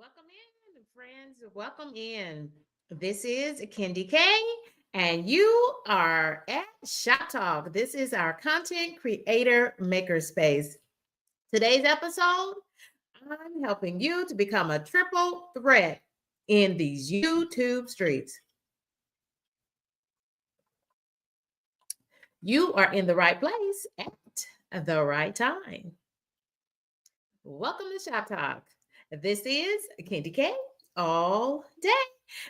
Welcome in, friends. Welcome in. This is Kendi K, and you are at Shop Talk. This is our content creator makerspace. Today's episode, I'm helping you to become a triple threat in these YouTube streets. You are in the right place at the right time. Welcome to Shop Talk. This is Kendi K all day.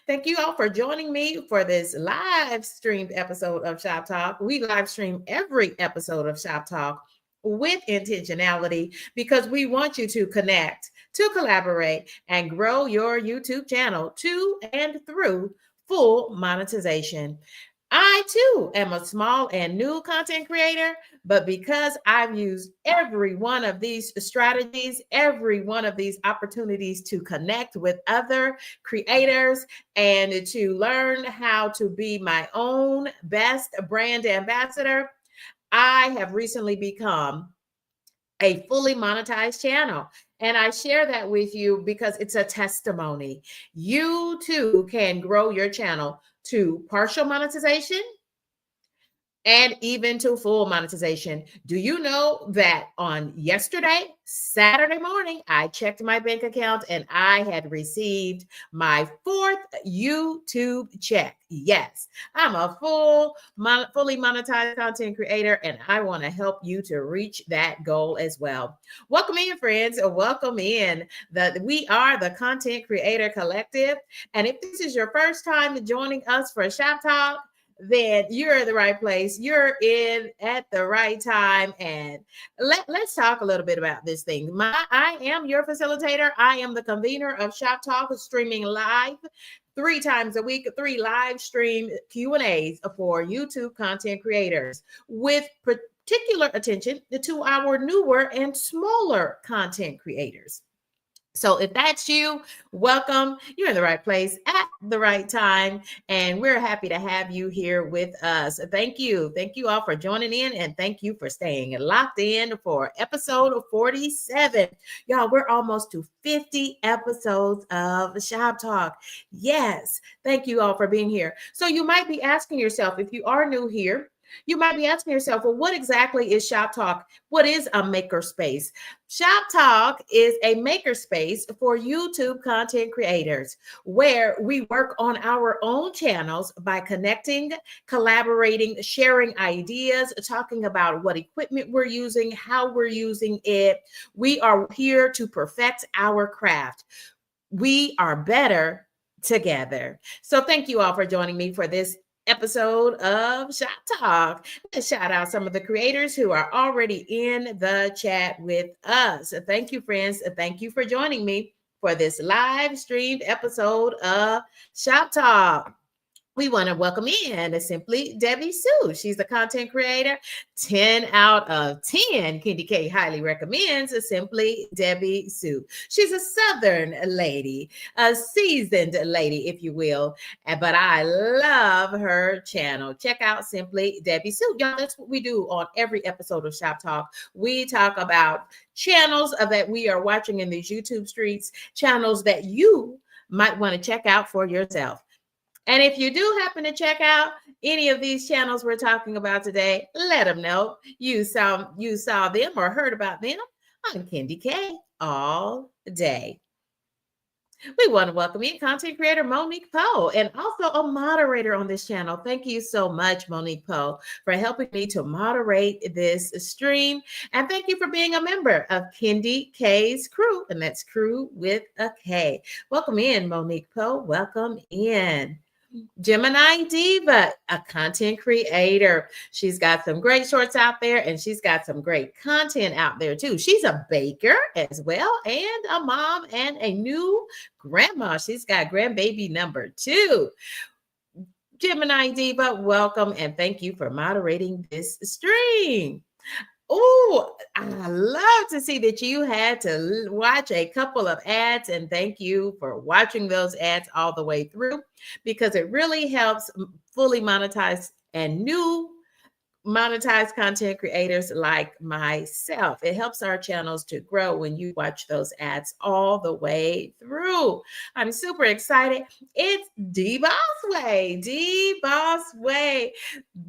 Thank you all for joining me for this live streamed episode of Shop Talk. We live stream every episode of Shop Talk with intentionality because we want you to connect, to collaborate, and grow your YouTube channel to and through full monetization. I too am a small and new content creator, but because I've used every one of these strategies, every one of these opportunities to connect with other creators and to learn how to be my own best brand ambassador, I have recently become a fully monetized channel. And I share that with you because it's a testimony. You too can grow your channel to partial monetization and even to full monetization. Do you know that on yesterday, Saturday morning, I checked my bank account and I had received my fourth YouTube check? Yes, I'm a fully monetized content creator, and I want to help you to reach that goal as well. Welcome in, friends. Welcome in. We are the Content Creator Collective. And if this is your first time joining us for Shop Talk, then you're in the right place. You're in at the right time. And let's talk a little bit about this thing. I am your facilitator. I am the convener of Shop Talk, streaming live 3 times a week, 3 live stream Q&As for YouTube content creators with particular attention to our newer and smaller content creators. So if that's you, welcome. You're in the right place at the right time. And we're happy to have you here with us. Thank you. Thank you all for joining in. And thank you for staying locked in for episode 47. Y'all, we're almost to 50 episodes of Shop Talk. Yes. Thank you all for being here. So you might be asking yourself, if you are new here, you might be asking yourself, well, what exactly is Shop Talk? What is a makerspace? Shop Talk is a makerspace for YouTube content creators where we work on our own channels by connecting, collaborating, sharing ideas, talking about what equipment we're using, how we're using it. We are here to perfect our craft. We are better together. So thank you all for joining me for this episode of Shop Talk. Let's shout out some of the creators who are already in the chat with us. Thank you, friends. Thank you for joining me for this live streamed episode of Shop Talk. We want to welcome in Simply Debbie Sue. She's a content creator. 10 out of 10. Kendi K highly recommends Simply Debbie Sue. She's a Southern lady, a seasoned lady, if you will. But I love her channel. Check out Simply Debbie Sue. Y'all, that's what we do on every episode of Shop Talk. We talk about channels that we are watching in these YouTube streets, channels that you might want to check out for yourself. And if you do happen to check out any of these channels we're talking about today, let them know you saw them or heard about them on Kendi K all day. We want to welcome in content creator Monique Poe and also a moderator on this channel. Thank you so much, Monique Poe, for helping me to moderate this stream. And thank you for being a member of Kendi K's crew, and that's crew with a K. Welcome in, Monique Poe. Welcome in. Gemini Diva, a content creator. She's got some great shorts out there and she's got some great content out there too. She's a baker as well and a mom and a new grandma. She's got grandbaby number 2. Gemini Diva, welcome and thank you for moderating this stream. Oh, I love to see that you had to watch a couple of ads, and thank you for watching those ads all the way through because it really helps fully monetize and new monetize content creators like myself. It helps our channels to grow when you watch those ads all the way through. I'm super excited. It's D-Boss D-Boss.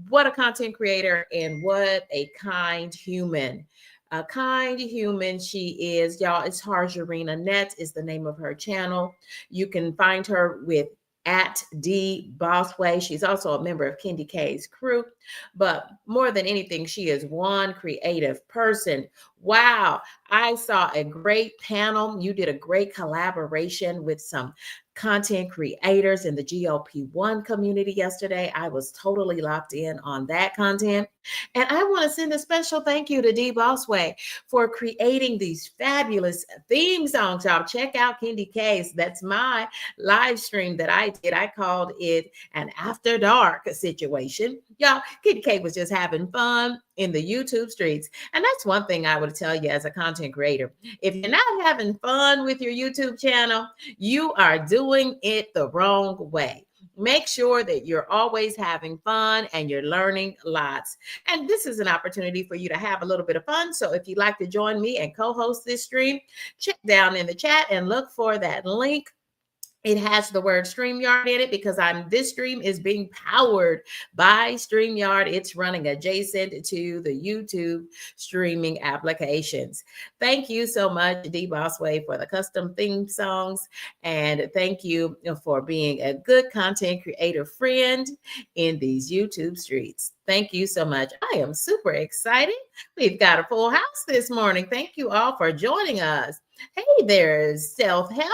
What a content creator and what a kind human. A kind human she is. Y'all, it's Harjarina Net is the name of her channel. You can find her with at D-Bossway. She's also a member of Kendi K's crew. But more than anything, she is one creative person. Wow. I saw a great panel. You did a great collaboration with some content creators in the GLP-1 community yesterday. I was totally locked in on that content. And I want to send a special thank you to D-Bossway for creating these fabulous theme songs. Y'all check out Kendi K's. That's my live stream that I did. I called it an after dark situation. Y'all, Kendi K was just having fun in the YouTube streets. And that's one thing I would tell you as a content creator. If you're not having fun with your YouTube channel, you are doing it the wrong way. Make sure that you're always having fun and you're learning lots. And this is an opportunity for you to have a little bit of fun. So if you'd like to join me and co-host this stream, check down in the chat and look for that link. It has the word StreamYard in it because this stream is being powered by StreamYard. It's running adjacent to the YouTube streaming applications. Thank you so much, D-Bossway, for the custom theme songs. And thank you for being a good content creator friend in these YouTube streets. Thank you so much. I am super excited. We've got a full house this morning. Thank you all for joining us. Hey there, self-help.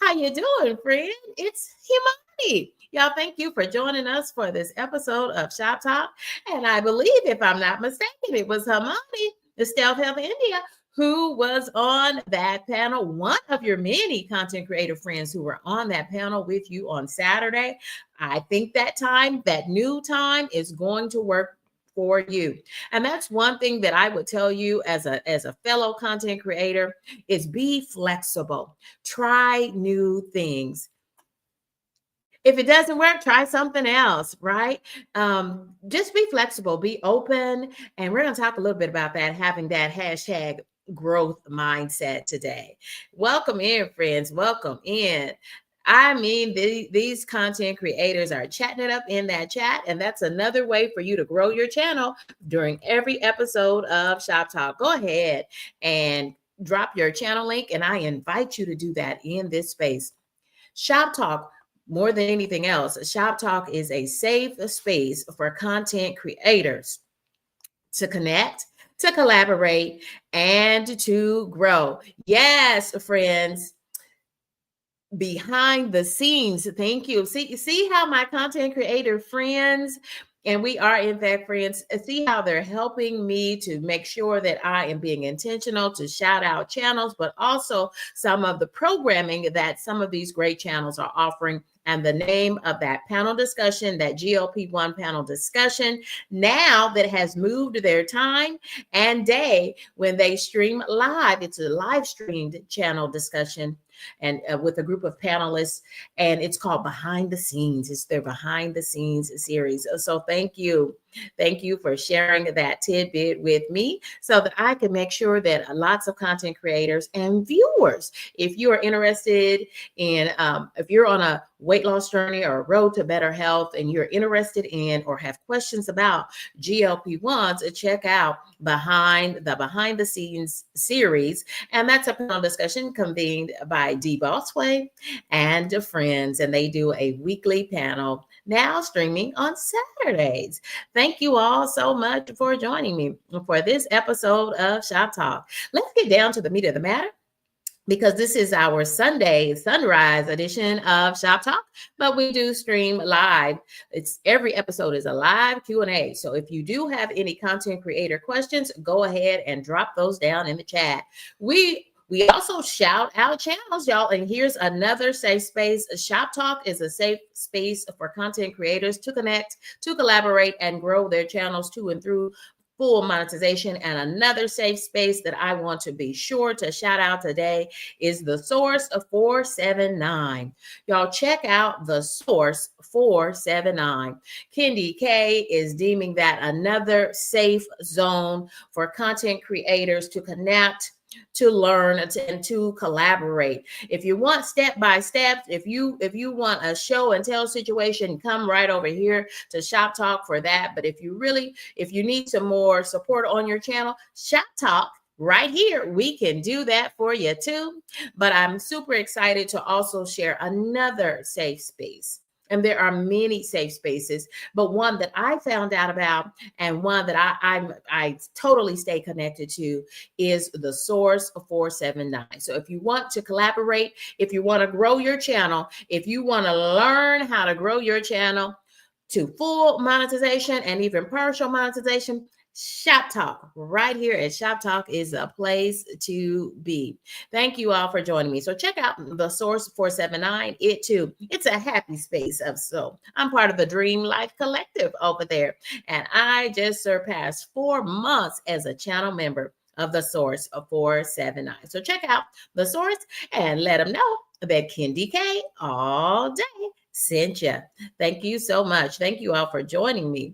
How you doing, friend? It's Himani. Y'all, thank you for joining us for this episode of Shop Talk. And I believe, if I'm not mistaken, it was Himani, the Self-Help India, who was on that panel, one of your many content creator friends who were on that panel with you on Saturday. I think that new time is going to work for you. And that's one thing that I would tell you as a fellow content creator is be flexible. Try new things. If it doesn't work, try something else, right? Just be flexible, be open. And we're going to talk a little bit about that, having that hashtag growth mindset today. Welcome in, friends. Welcome in. I mean, these content creators are chatting it up in that chat, and that's another way for you to grow your channel during every episode of Shop Talk. Go ahead and drop your channel link, and I invite you to do that in this space. Shop Talk, more than anything else, Shop Talk is a safe space for content creators to connect, to collaborate, and to grow. Yes, friends. Behind the scenes. Thank you. See how my content creator friends, and we are in fact friends, see how they're helping me to make sure that I am being intentional to shout out channels, but also some of the programming that some of these great channels are offering. And the name of that panel discussion, that GLP-1 panel discussion, now that has moved their time and day when they stream live, it's a live streamed channel discussion, and with a group of panelists, and it's called Behind the Scenes. It's their Behind the Scenes series. So thank you. Thank you for sharing that tidbit with me so that I can make sure that lots of content creators and viewers, if you are interested in, if you're on a weight loss journey or a road to better health and you're interested in or have questions about GLP-1s, check out Behind the Scenes series. And that's a panel discussion convened by D-Bossway and friends. And they do a weekly panel now streaming on Saturdays. Thank you all so much for joining me for this episode of Shop Talk. Let's get down to the meat of the matter, because this is our Sunday sunrise edition of Shop Talk, but we do stream live. Every episode is a live Q&A. So if you do have any content creator questions, go ahead and drop those down in the chat. We also shout out channels, y'all. And here's another safe space. Shop Talk is a safe space for content creators to connect, to collaborate, and grow their channels to and through full monetization. And another safe space that I want to be sure to shout out today is the Source of 479. Y'all check out the Source 479. Kendi K is deeming that another safe zone for content creators to connect, to learn, and to collaborate. If you want step by step, if you want a show and tell situation, come right over here to Shop Talk for that. But if you need some more support on your channel, Shop Talk right here, we can do that for you too. But I'm super excited to also share another safe space. And there are many safe spaces, but one that I found out about and one that I totally stay connected to is the Source 479. So if you want to collaborate, if you want to grow your channel, if you want to learn how to grow your channel to full monetization and even partial monetization, Shop Talk right here at Shop Talk is a place to be. Thank you all for joining me. So check out the Source 479. It's a happy space of so. I'm part of the Dream Life Collective over there, and I just surpassed 4 months as a channel member of the Source of 479. So check out the Source and let them know that Kendi K all day sent you. Thank you so much. Thank you all for joining me.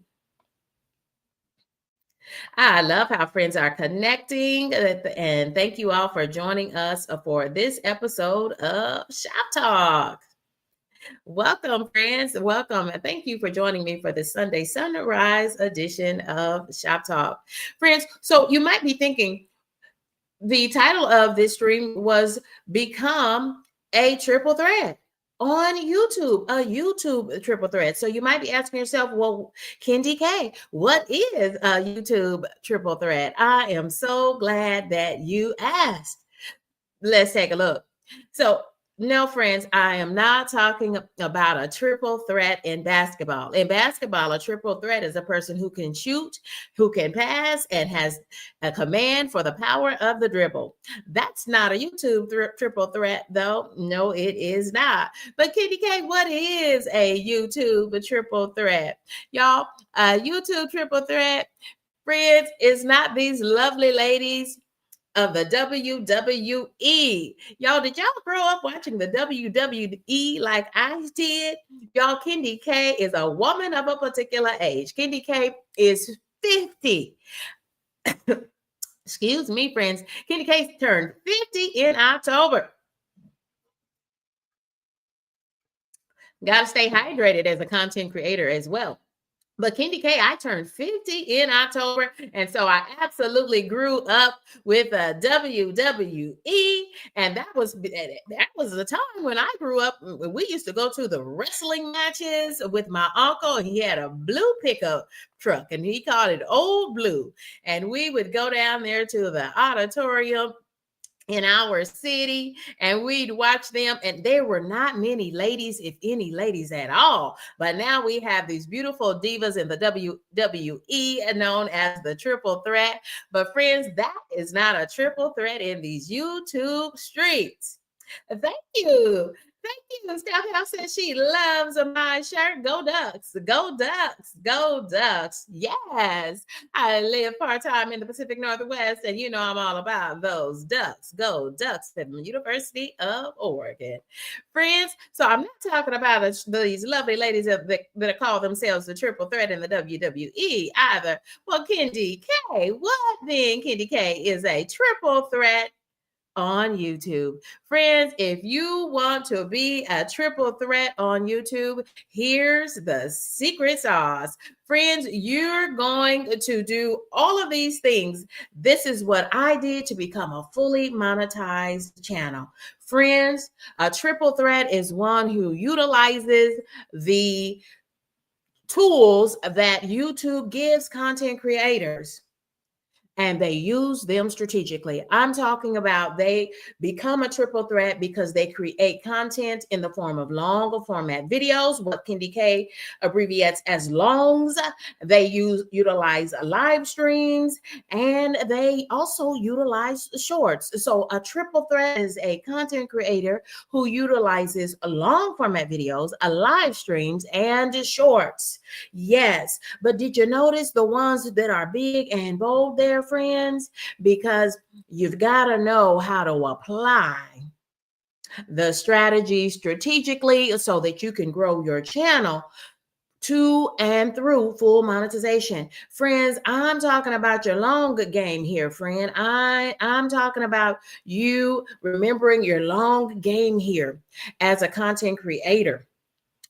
I love how friends are connecting. And thank you all for joining us for this episode of Shop Talk. Welcome, friends. Welcome. And thank you for joining me for the Sunday Sunrise edition of Shop Talk. Friends, so you might be thinking the title of this stream was Become a Triple Threat on YouTube, a YouTube triple threat. So you might be asking yourself, well, Kendi K, what is a YouTube triple threat? I am so glad that you asked. Let's take a look. So no, friends, I am not talking about a triple threat in basketball. In basketball, a triple threat is a person who can shoot, who can pass, and has a command for the power of the dribble. That's not a YouTube triple threat, though. No, it is not. But Kendi K, what is a YouTube triple threat? Y'all, a YouTube triple threat, friends, is not these lovely ladies of the WWE. Y'all, did y'all grow up watching the WWE like I did? Y'all, Kendi K is a woman of a particular age. Kendi K is 50. Excuse me, friends. Kendi K turned 50 in October. Got to stay hydrated as a content creator as well. But Kendi K, I turned 50 in October, and so I absolutely grew up with a WWE, and that was the time when I grew up. We used to go to the wrestling matches with my uncle. He had a blue pickup truck, and he called it Old Blue, and we would go down there to the auditorium in our city, and we'd watch them, and there were not many ladies, if any ladies at all. But now we have these beautiful divas in the WWE known as the triple threat. But friends, that is not a triple threat in these YouTube streets. Thank you. Thank you. Steph House says she loves my shirt. Go Ducks. Go Ducks. Go Ducks. Yes. I live part-time in the Pacific Northwest, and you know I'm all about those Ducks. Go Ducks at the University of Oregon. Friends, so I'm not talking about these lovely ladies that call themselves the triple threat in the WWE either. Well, Kendi K, what then? Kendi K is a triple threat on YouTube. Friends, if you want to be a triple threat on YouTube, here's the secret sauce. Friends, you're going to do all of these things. This is what I did to become a fully monetized channel. Friends, a triple threat is one who utilizes the tools that YouTube gives content creators. and they use them strategically. I'm talking about they become a triple threat because they create content in the form of longer format videos, what Kendi K abbreviates as longs. They utilize live streams, and they also utilize shorts. So a triple threat is a content creator who utilizes long format videos, live streams, and shorts. Yes, but did you notice the ones that are big and bold there, friends? Because you've got to know how to apply the strategy strategically so that you can grow your channel to and through full monetization. Friends, I'm talking about your long game here, friend. I'm talking about you remembering your long game here as a content creator.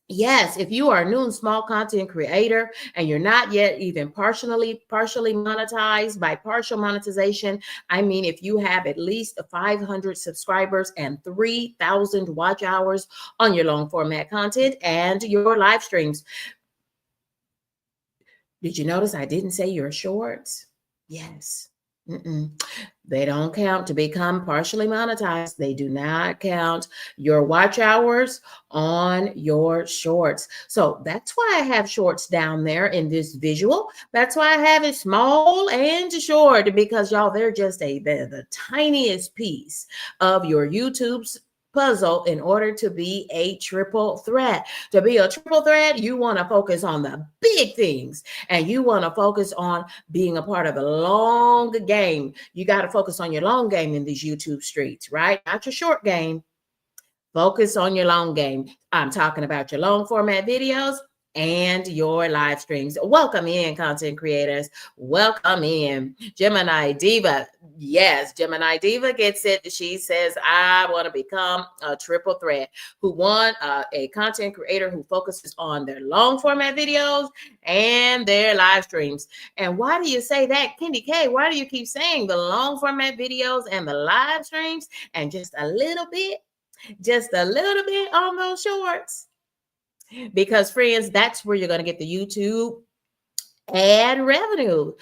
Yes, if you are a new and small content creator and you're not yet even partially monetized. By partial monetization, I mean if you have at least 500 subscribers and 3,000 watch hours on your long format content and your live streams. Did you notice I didn't say your shorts? Yes. They don't count to become partially monetized. They do not count your watch hours on your shorts. So that's why I have shorts down there in this visual. That's why I have it small and short, because y'all, they're just the tiniest piece of your YouTube's puzzle in order to be a triple threat. To be a triple threat, you want to focus on the big things, and you want to focus on being a part of the long game. You got to focus on your long game in these YouTube streets, right? Not your short game. Focus on your long game. I'm talking about your long format videos and your live streams. Welcome in, content creators. Welcome in. Gemini Diva. Yes, Gemini Diva gets it. She says, I want to become a triple threat. Who want a content creator who focuses on their long format videos and their live streams. And why do you say that, Kendi K? Why do you keep saying the long format videos and the live streams and just a little bit on those shorts? Because, friends, that's where you're going to get the YouTube ad revenue.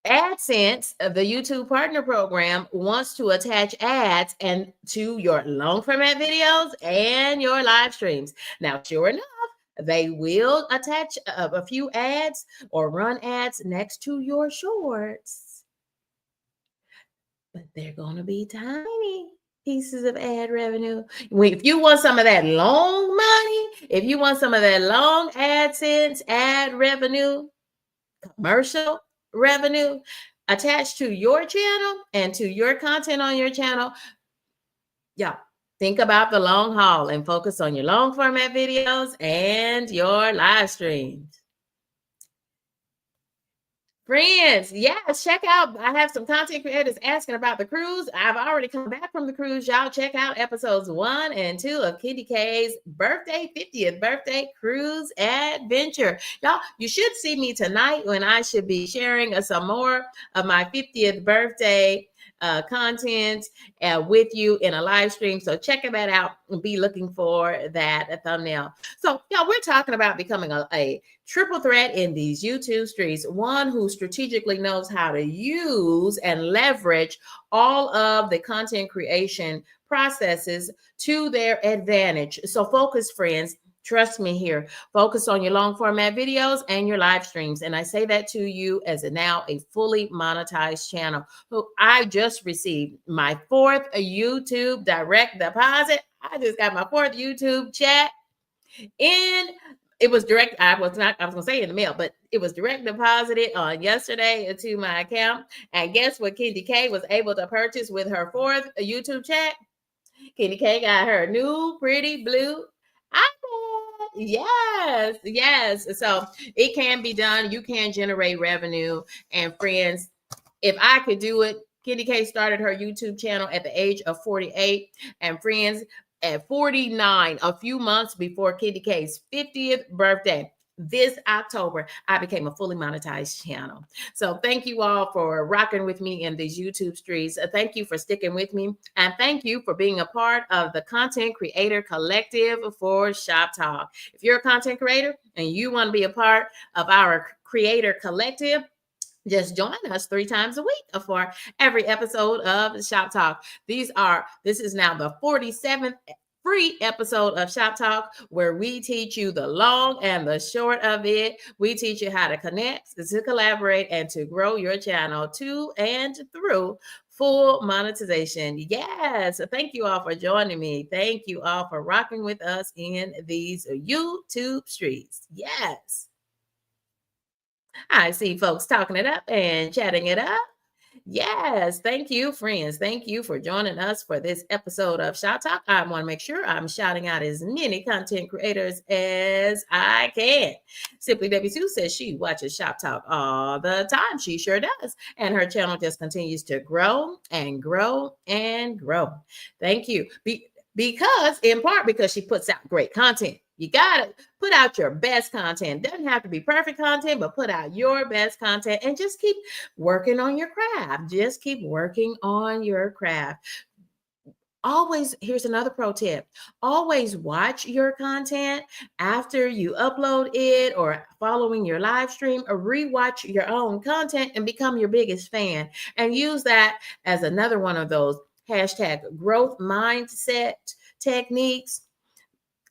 AdSense, the YouTube Partner Program, wants to attach ads and to your long format videos and your live streams. Now, sure enough, they will attach a few ads or run ads next to your shorts, but they're going to be tiny pieces of ad revenue. If you want some of that long money, if you want some of that long AdSense ad revenue, commercial revenue attached to your channel and to your content on your channel, yeah, think about the long haul and focus on your long format videos and your live streams. Friends, yes, check out. I have some content creators asking about the cruise. I've already come back from the cruise. Y'all check out episodes 1 and 2 of Kendi K's 50th birthday cruise adventure. Y'all, you should see me tonight when I should be sharing some more of my 50th birthday content with you in a live stream. So check that out and be looking for that thumbnail. So, y'all, we're talking about becoming a triple threat in these YouTube streets, one who strategically knows how to use and leverage all of the content creation processes to their advantage. So focus, friends. Trust me here. Focus on your long format videos and your live streams. And I say that to you as now a fully monetized channel. Who I just received my 4th YouTube direct deposit. I just got my 4th YouTube chat in. It was direct. I was going to say in the mail, but it was direct deposited on yesterday into my account. And guess what Kendi K was able to purchase with her 4th YouTube chat? Kendi K got her new pretty blue iPad. Yes. So it can be done. You can generate revenue. And friends, if I could do it, Kendi K started her YouTube channel at the age of 48. And friends, at 49, a few months before Kendi K's 50th birthday, this October, I became a fully monetized channel. So thank you all for rocking with me in these YouTube streets. Thank you for sticking with me. And thank you for being a part of the Content Creator Collective for Shoptalk. If you're a content creator and you want to be a part of our Creator Collective, Just join us 3 times a week for every episode of Shop Talk. This is now the 47th free episode of Shop Talk, where we teach you the long and the short of it. We teach you how to connect, to collaborate, and to grow your channel to and through full monetization. Yes. Thank you all for joining me. Thank you all for rocking with us in these YouTube streets. Yes. I see folks talking it up and chatting it up. Yes, thank you, friends. Thank you for joining us for this episode of Shop Talk. I want to make sure I'm shouting out as many content creators as I can. Simply W2 says she watches Shop Talk all the time. She sure does. And her channel just continues to grow and grow and grow. Thank you. In part, because she puts out great content. You got to put out your best content. Doesn't have to be perfect content, but put out your best content and just keep working on your craft. Just keep working on your craft. Always, here's another pro tip. Always watch your content after you upload it or following your live stream, or rewatch your own content and become your biggest fan. And use that as another one of those hashtag growth mindset techniques,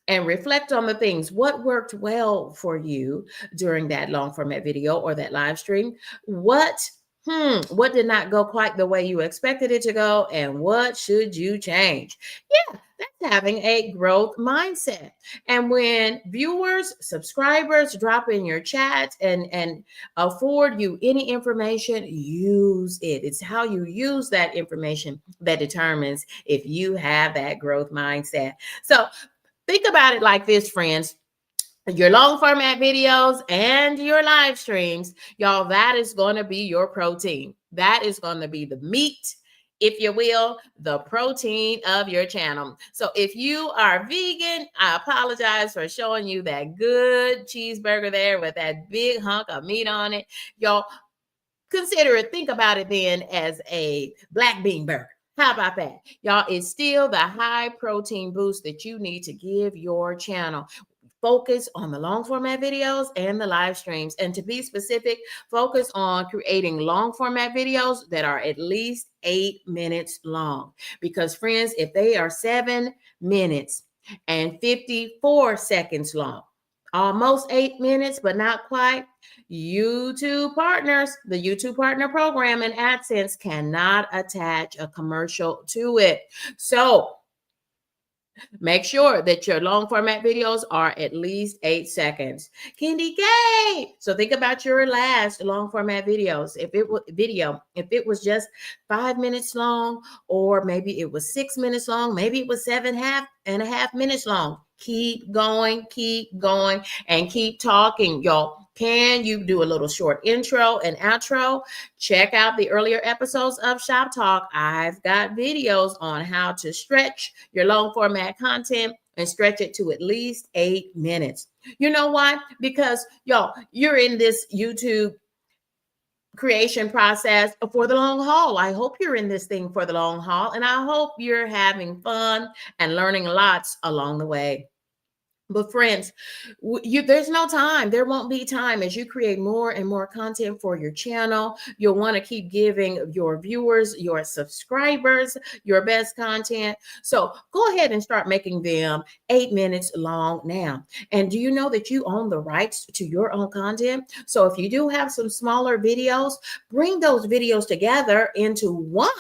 and reflect on the things. What worked well for you during that long format video or that live stream? What did not go quite the way you expected it to go? And what should you change? Yeah, that's having a growth mindset. And when viewers, subscribers drop in your chat and afford you any information, use it. It's how you use that information that determines if you have that growth mindset. So think about it like this, friends. Your long format videos and your live streams, y'all, that is going to be your protein. That is going to be the meat, if you will, the protein of your channel. So if you are vegan, I apologize for showing you that good cheeseburger there with that big hunk of meat on it. Y'all, consider it, think about it then as a black bean burger. How about that? Y'all, it's still the high protein boost that you need to give your channel. Focus on the long format videos and the live streams. And to be specific, focus on creating long format videos that are at least 8 minutes long. Because friends, if they are 7 minutes and 54 seconds long, almost 8 minutes, but not quite, YouTube partners, the YouTube partner program and AdSense cannot attach a commercial to it. So make sure that your long format videos are at least 8 seconds. Candy K. So think about your last long format videos. If it was just 5 minutes long, or maybe it was 6 minutes long, maybe it was 7.5 minutes long. Keep going, and keep talking, y'all. Can you do a little short intro and outro? Check out the earlier episodes of Shop Talk. I've got videos on how to stretch your long format content and stretch it to at least 8 minutes. You know why? Because, y'all, you're in this YouTube creation process for the long haul. I hope you're in this thing for the long haul, and I hope you're having fun and learning lots along the way. But friends, there's no time. There won't be time as you create more and more content for your channel. You'll want to keep giving your viewers, your subscribers, your best content. So go ahead and start making them 8 minutes long now. And do you know that you own the rights to your own content? So if you do have some smaller videos, bring those videos together into one.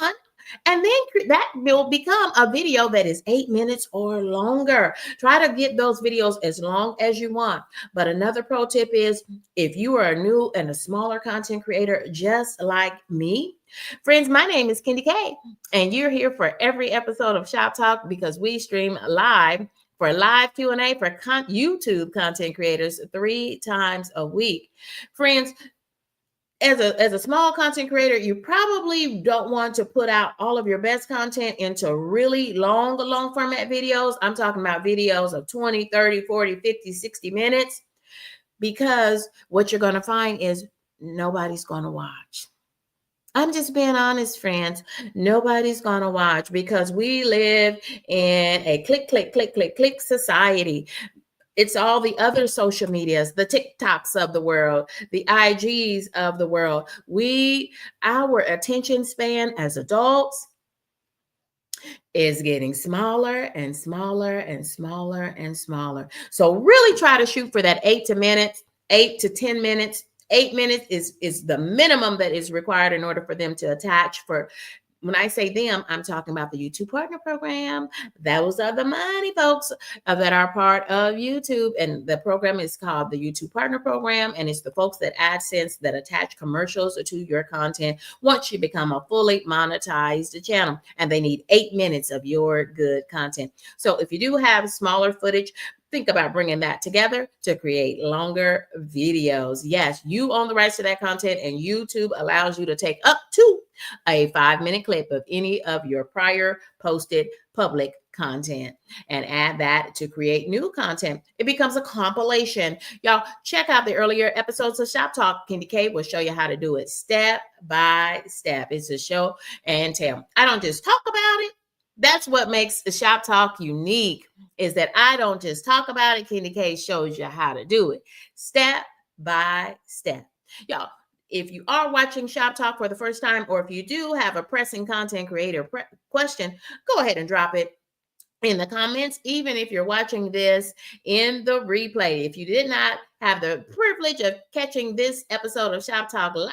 And then that will become a video that is 8 minutes or longer. Try to get those videos as long as you want. But another pro tip is, if you are a new and a smaller content creator just like me, friends, my name is Candy K, and you're here for every episode of Shop Talk because we stream live for live Q&A for YouTube content creators 3 times a week. Friends, as a small content creator, you probably don't want to put out all of your best content into really long format videos. I'm talking about videos of 20, 30, 40, 50, 60 minutes, because what you're going to find is nobody's going to watch. I'm just being honest, friends. Nobody's going to watch because we live in a click society. It's all the other social medias, the TikToks of the world, the IGs of the world. Our attention span as adults is getting smaller and smaller and smaller and smaller. So really try to shoot for that 8 to 10 minutes. 8 minutes is the minimum that is required in order for them to attach. For when I say them, I'm talking about the YouTube Partner Program. Those are the money folks that are part of YouTube. And the program is called the YouTube Partner Program. And it's the folks that AdSense that attach commercials to your content once you become a fully monetized channel. And they need 8 minutes of your good content. So if you do have smaller footage, think about bringing that together to create longer videos. Yes, you own the rights to that content, and YouTube allows you to take up to a 5-minute clip of any of your prior posted public content and add that to create new content. It becomes a compilation. Y'all check out the earlier episodes of Shop Talk. Candy K will show you how to do it step by step. It's a show and tell. I don't just talk about it. That's what makes the Shop Talk unique, is that I don't just talk about it. Candy K shows you how to do it step by step. Y'all, if you are watching Shop Talk for the first time, or if you do have a pressing content creator question, go ahead and drop it in the comments. Even if you're watching this in the replay, if you did not have the privilege of catching this episode of Shop Talk live,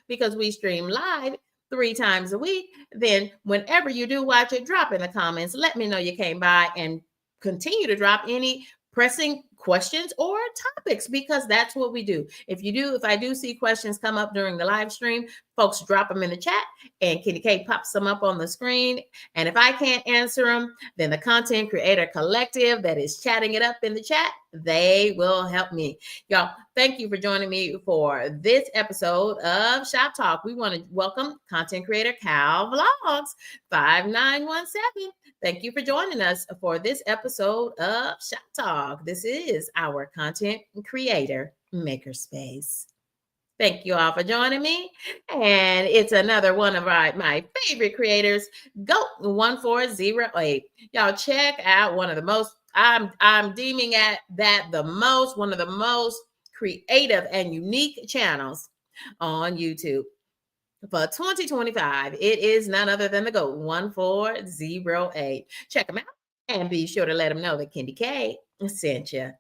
because we stream live 3 times a week, then whenever you do watch it, drop in the comments. Let me know you came by, and continue to drop any pressing questions or topics, because that's what we do. If I do see questions come up during the live stream, folks, drop them in the chat and Kitty K pops them up on the screen. And if I can't answer them, then the Content Creator Collective that is chatting it up in the chat, they will help me. Y'all, thank you for joining me for this episode of Shop Talk. We want to welcome Content Creator Cal Vlogs 5917. Thank you for joining us for this episode of Shop Talk. This is our Content Creator Makerspace. Thank you all for joining me. And it's another one of my favorite creators, Goat1408. Y'all check out one of the most, I'm deeming at that one of the most creative and unique channels on YouTube. For 2025, it is none other than the GOAT 1408. Check them out and be sure to let them know that Candy K sent you.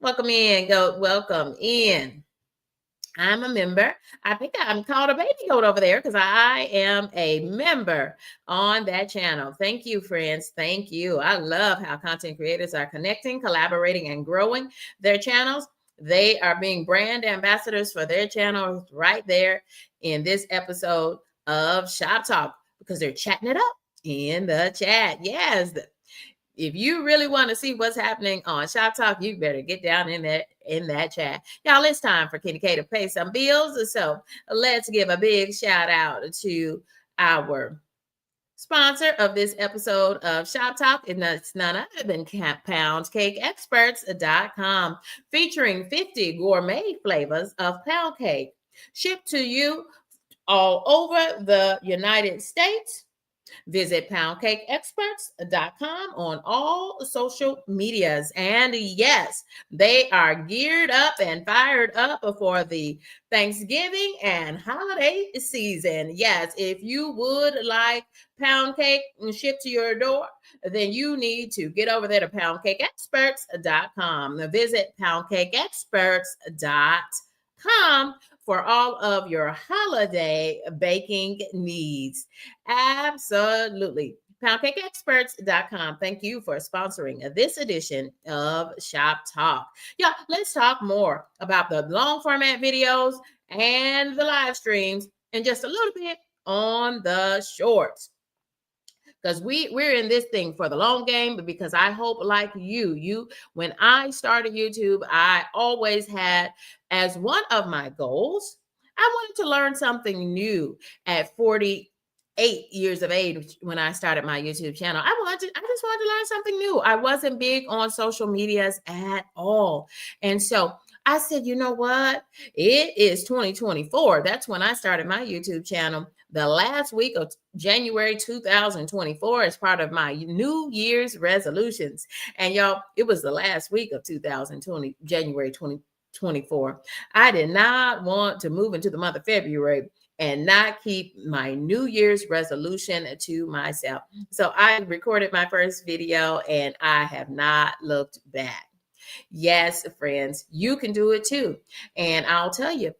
Welcome in, GOAT. Welcome in. I'm a member. I think I'm called a baby goat over there because I am a member on that channel. Thank you, friends. Thank you. I love how content creators are connecting, collaborating, and growing their channels. They are being brand ambassadors for their channels right there in this episode of Shop Talk, because they're chatting it up in the chat. Yes. If you really want to see what's happening on Shop Talk, you better get down in that chat. Y'all, it's time for Kitty K to pay some bills. So let's give a big shout out to our sponsor of this episode of Shop Talk, and that's none other than PoundCakeExperts.com, featuring 50 gourmet flavors of pound cake, shipped to you all over the United States. Visit PoundCakeExperts.com on all social medias. And yes, they are geared up and fired up for the Thanksgiving and holiday season. Yes, if you would like pound cake shipped to your door, then you need to get over there to PoundCakeExperts.com. Visit PoundCakeExperts.com for all of your holiday baking needs. Absolutely. PoundCakeExperts.com. Thank you for sponsoring this edition of Shop Talk. Yeah, let's talk more about the long format videos and the live streams and just a little bit on the shorts. Because we're in this thing for the long game, but because I hope, like you, when I started YouTube, I always had as one of my goals, I wanted to learn something new at 48 years of age when I started my YouTube channel. I just wanted to learn something new. I wasn't big on social medias at all. And so I said, you know what? It is 2024. That's when I started my YouTube channel. the last week of January 2024 as part of my New Year's resolutions. And y'all, it was the last week of 2020, January 2024. I did not want to move into the month of February and not keep my New Year's resolution to myself. So I recorded my first video and I have not looked back. Yes, friends, you can do it too. And I'll tell you,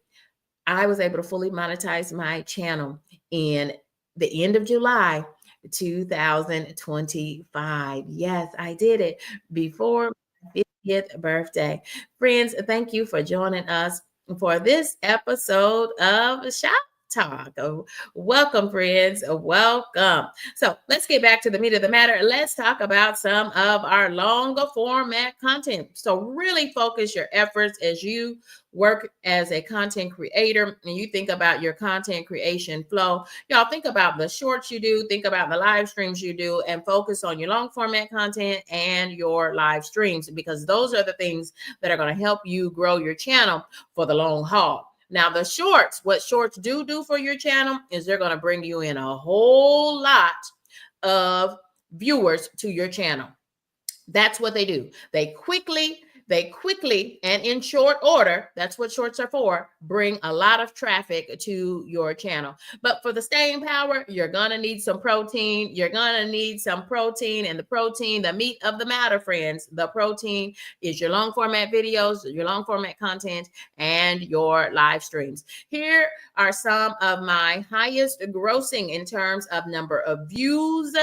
I was able to fully monetize my channel in the end of July 2025. Yes, I did it before my 50th birthday. Friends, thank you for joining us for this episode of Shop Talk. Oh, welcome, friends. Welcome. So let's get back to the meat of the matter. Let's talk about some of our longer format content. So really focus your efforts as you work as a content creator and you think about your content creation flow. Y'all think about the shorts you do, think about the live streams you do, and focus on your long format content and your live streams, because those are the things that are going to help you grow your channel for the long haul. Now, the shorts, what shorts do for your channel is they're going to bring you in a whole lot of viewers to your channel. That's what they do. They quickly, and in short order, that's what shorts are for, bring a lot of traffic to your channel. But for the staying power, you're going to need some protein. You're going to need some protein, and the protein, the meat of the matter, friends, the protein is your long format videos, your long format content, and your live streams. Here are some of my highest grossing in terms of number of views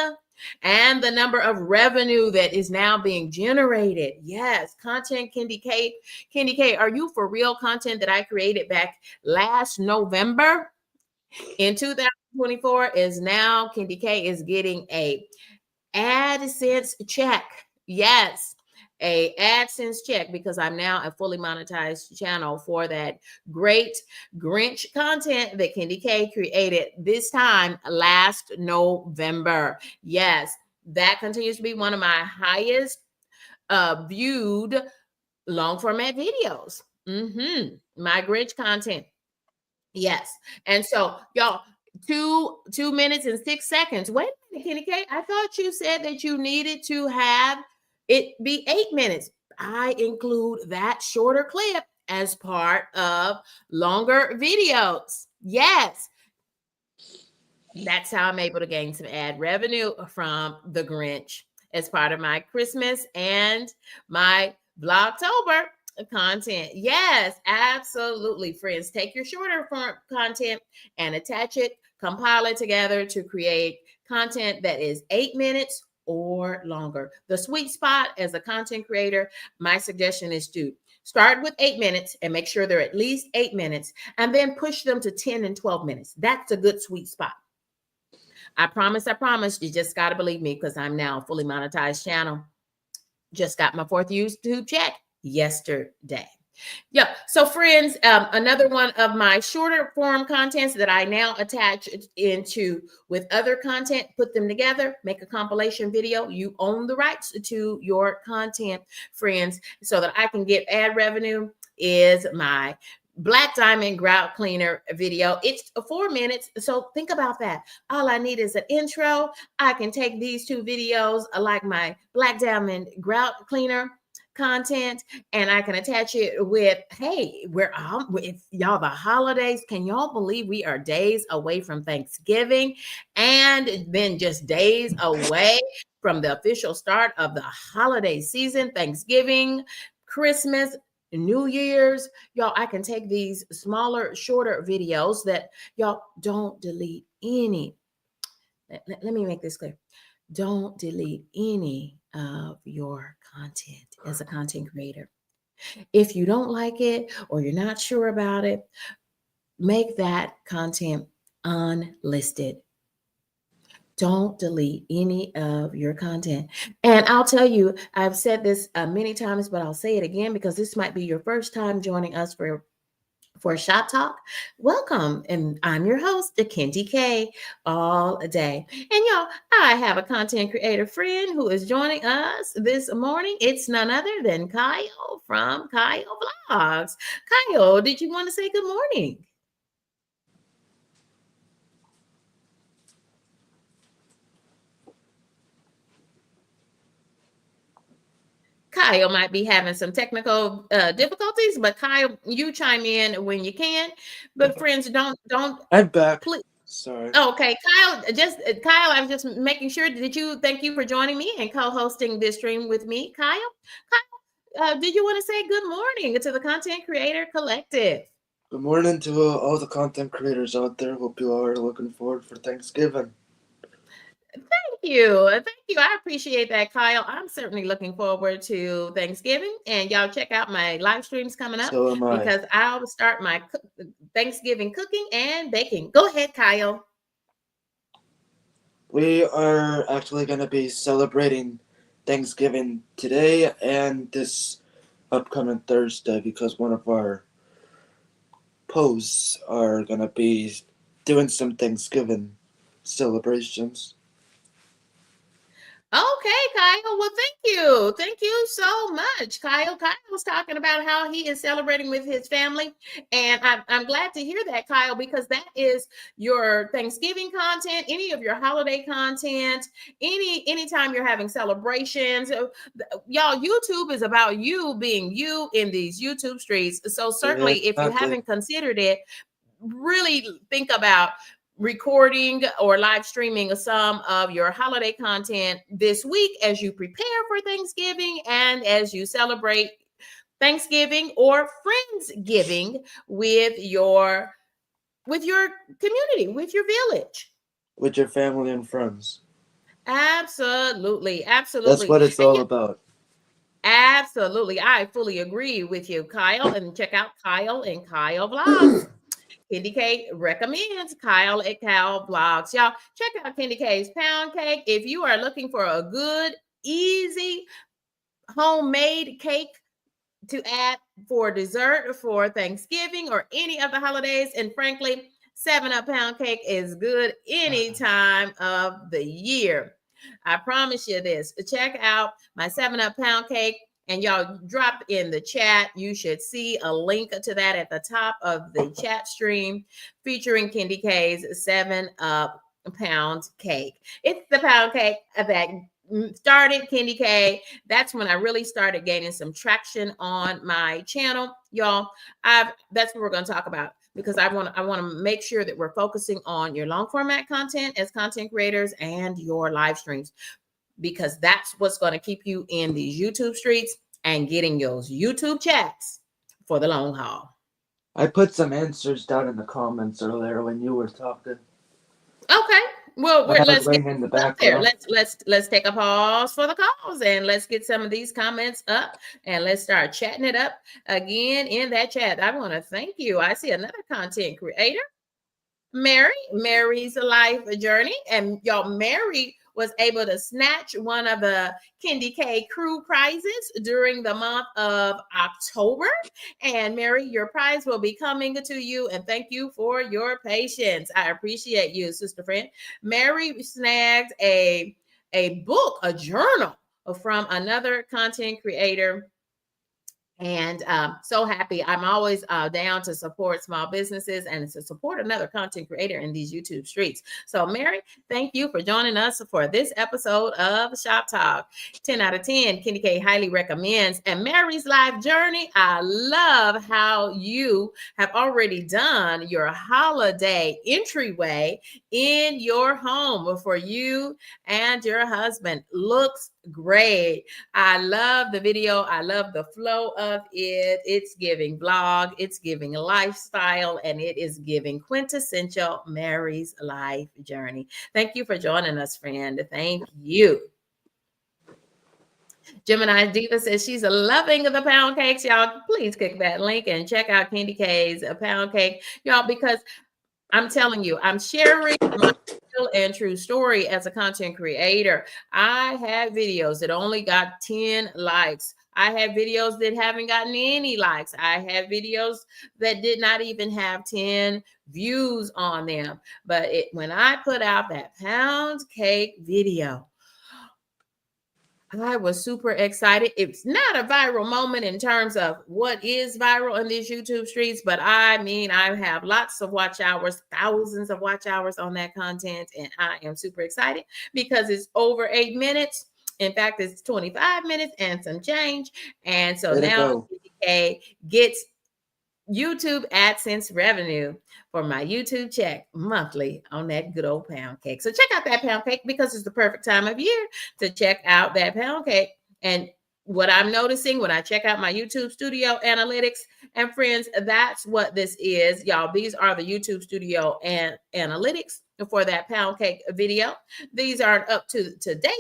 and the number of revenue that is now being generated. Yes, content Kendi K. Kendi K, are you for real? Content that I created back last November in 2024 is now Kendi K is getting a AdSense check. Yes, a AdSense check, because I'm now a fully monetized channel for that great Grinch content that Kendi K created this time last November. Yes, that continues to be one of my highest viewed long format videos. My Grinch content. Yes. And so, y'all, 2 minutes and 6 seconds. Wait a minute, Kenny K. I thought you said that you needed to have it be 8 minutes. I include that shorter clip as part of longer videos. Yes. That's how I'm able to gain some ad revenue from the Grinch as part of my Christmas and my Vlogtober content. Yes, absolutely, friends. Take your shorter form content and attach it, compile it together to create content that is 8 minutes or longer. The sweet spot as a content creator, my suggestion is to start with 8 minutes and make sure they're at least 8 minutes, and then push them to 10 and 12 minutes. That's a good sweet spot. I promise. You just got to believe me, because I'm now a fully monetized channel. Just got my 4th YouTube check yesterday. Yeah. So friends, another one of my shorter form contents that I now attach into with other content, put them together, make a compilation video. You own the rights to your content, friends, so that I can get ad revenue, is my Black Diamond Grout Cleaner video. It's 4 minutes. So think about that. All I need is an intro. I can take these 2 videos, like my Black Diamond Grout Cleaner content, and I can attach it with, hey, it's y'all, the holidays. Can y'all believe we are days away from Thanksgiving, and then just days away from the official start of the holiday season, Thanksgiving, Christmas, New Year's. Y'all, I can take these smaller, shorter videos that y'all don't delete any. Let me make this clear. Don't delete any of your content as a content creator. If you don't like it or you're not sure about it, make that content unlisted. Don't delete any of your content. And I'll tell you, I've said this many times, but I'll say it again, because this might be your first time joining us for Shop Talk. Welcome. And I'm your host, Kendi K, all day. And y'all, I have a content creator friend who is joining us this morning. It's none other than Kyle from Kyle Vlogs. Kyle, did you want to say good morning? Kyle might be having some technical difficulties, but Kyle, you chime in when you can. But friends, don't. I'm back. Please. Sorry. Okay, Kyle. Kyle. I'm just making sure. Thank you for joining me and co-hosting this stream with me, Kyle. Kyle, did you want to say good morning to the Content Creator Collective? Good morning to all the content creators out there. Hope you all are looking forward for Thanksgiving. Thank you. Thank you. I appreciate that, Kyle. I'm certainly looking forward to Thanksgiving. And y'all check out my live streams coming up So am I. because I'll start my Thanksgiving cooking and baking. Go ahead, Kyle. We are actually going to be celebrating Thanksgiving today and this upcoming Thursday because one of our posts are going to be doing some Thanksgiving celebrations. Okay, Kyle. Well, thank you. Thank you so much, Kyle. Kyle was talking about how he is celebrating with his family. And I'm glad to hear that, Kyle, because that is your Thanksgiving content, any of your holiday content, anytime you're having celebrations. Y'all, YouTube is about you being you in these YouTube streets. So certainly, Yeah, if you exactly. haven't considered it, really think about recording or live streaming some of your holiday content this week as you prepare for Thanksgiving and as you celebrate Thanksgiving or Friendsgiving with your community, with your village. With your family and friends. Absolutely. That's Absolutely. what it's And all about. absolutely. I fully agree with you, Kyle. And check out Kyle and Kyle Vlogs. Candy K recommends Kyle at Kyle Blogs. Y'all check out Candy K's Pound Cake. If you are looking for a good, easy, homemade cake to add for dessert for Thanksgiving or any of the holidays, and frankly, 7-Up Pound Cake is good any time of the year. I promise you this. Check out my 7-Up Pound Cake. And y'all drop in the chat. You should see a link to that at the top of the chat stream featuring Candy K's 7-Up Pound Cake. It's the pound cake that started Candy K. That's when I really started gaining some traction on my channel. Y'all, that's what we're going to talk about because I want to make sure that we're focusing on your long format content as content creators and your live streams, because that's what's going to keep you in these YouTube streets and getting those YouTube checks for the long haul. I put some answers down in the comments earlier when you were talking. Okay. Well, let's get in the up there. background. Let's take a pause for the calls and let's get some of these comments up and let's start chatting it up again in that chat. I want to thank you. I see another content creator, Mary's life journey, and y'all, Mary was able to snatch one of the Candy K crew prizes during the month of October. And Mary, your prize will be coming to you. And thank you for your patience. I appreciate you, sister friend. Mary snagged a book, a journal from another content creator. And so happy. I'm always down to support small businesses and to support another content creator in these YouTube streets. So, Mary, thank you for joining us for this episode of Shop Talk. 10 out of 10, Candy K highly recommends. And Mary's life journey, I love how you have already done your holiday entryway in your home for you and your husband. Looks great. I love the video. I love the flow of it. It's giving vlog, it's giving lifestyle, and it is giving quintessential Mary's life journey. Thank you for joining us, friend. Thank you. Gemini Diva says she's loving the pound cakes. Y'all, please click that link and check out Candy K's pound cake. Y'all, because I'm telling you, I'm sharing my real and true story as a content creator. I have videos that only got 10 likes. I have videos that haven't gotten any likes. I have videos that did not even have 10 views on them. But when I put out that pound cake video, I was super excited. It's not a viral moment in terms of what is viral in these YouTube streets, but I mean, I have lots of watch hours, thousands of watch hours on that content, and I am super excited because it's over 8 minutes In fact, it's 25 minutes and some change. And so Way to now go. KDK gets YouTube AdSense revenue for my YouTube check monthly on that good old pound cake. So check out that pound cake because it's the perfect time of year to check out that pound cake. And what I'm noticing when I check out my YouTube studio analytics, and friends, that's what this is, y'all. These are the YouTube studio and analytics for that pound cake video. These aren't up to date,